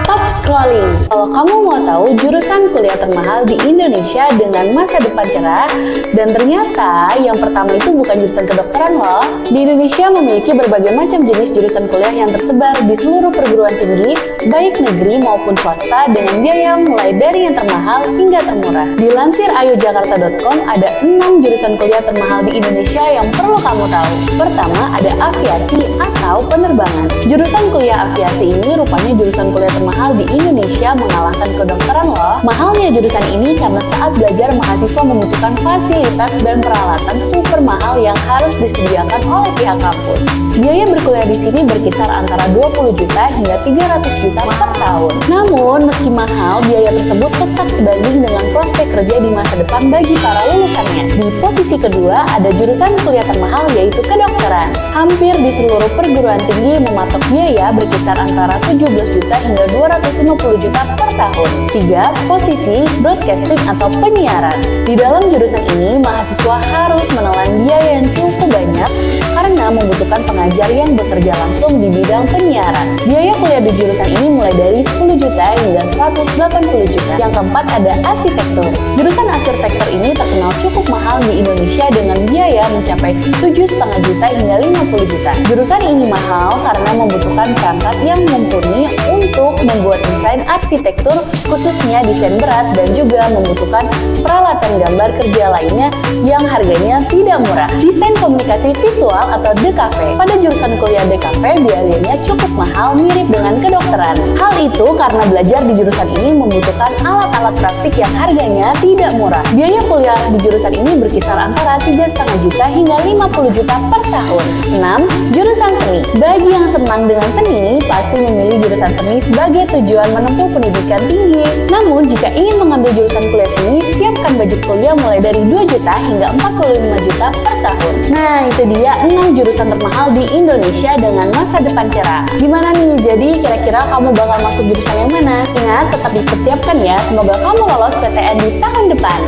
Stop scrolling. Kalau kamu mau tahu jurusan kuliah termahal di Indonesia dengan masa depan cerah, dan ternyata yang pertama itu bukan jurusan kedokteran loh. Di Indonesia memiliki berbagai macam jenis jurusan kuliah yang tersebar di seluruh perguruan tinggi, baik negeri maupun swasta, dengan biaya mulai dari yang termahal hingga termurah. Dilansir ayojakarta.com, ada 6 jurusan kuliah termahal di Indonesia yang perlu kamu tahu. Pertama, ada aviasi atau penerbangan. Jurusan kuliah aviasi ini rupanya jurusan kuliah termahal di Indonesia, mengalahkan kedokteran loh. Mahalnya jurusan ini karena saat belajar mahasiswa membutuhkan fasilitas dan peralatan super mahal yang harus disediakan oleh pihak kampus. Biaya berkuliah di sini berkisar antara 20 juta hingga 300 juta per tahun. Namun, meski mahal, biaya tersebut tetap sebanding dengan prospek kerja di masa depan bagi para lulusannya. Di posisi kedua, ada jurusan kuliah termahal yaitu kedokteran. Hampir di seluruh perguruan tinggi mematok biaya berkisar antara 17 juta hingga 250 juta per tahun. 3. Posisi broadcasting atau penyiaran. Di dalam jurusan ini, mahasiswa harus menelan biaya yang cukup banyak karena membutuhkan pengajar yang bekerja langsung di bidang penyiaran. Biaya kuliah di jurusan ini mulai dari 10 juta hingga 180 juta. Yang keempat, ada arsitektur. Jurusan arsitektur ini terkenal cukup mahal di Indonesia dengan biaya mencapai 7,5 juta hingga 50 juta. Jurusan ini mahal karena membutuhkan perangkat yang mumpuni untuk membuat desain arsitektur, khususnya desain berat, dan juga membutuhkan peralatan gambar kerja lainnya yang harganya tidak murah. Desain komunikasi visual atau DKV. Pada jurusan kuliah DKV biayanya cukup mahal, mirip dengan kedokteran. Hal itu karena belajar di jurusan ini membutuhkan alat-alat praktik yang harganya tidak murah. Biaya kuliah di jurusan ini berkisar antara 3,5 juta hingga 50 juta per tahun. 6. Jurusan seni. Bagi yang senang dengan seni, pasti memilih jurusan seni sebagai tujuan menempuh pendidikan tinggi. Namun, jika ingin mengambil jurusan kuliah seni, siapkan budget kuliah mulai dari 2 juta hingga 45 juta per tahun. Nah, itu dia 6 jurusan termahal di Indonesia dengan masa depan cerah. Gimana nih? Jadi, kira-kira kamu bakal masuk jurusan yang mana? Ingat, tetap dipersiapkan ya. Semoga kamu lolos PTN di tahun depan.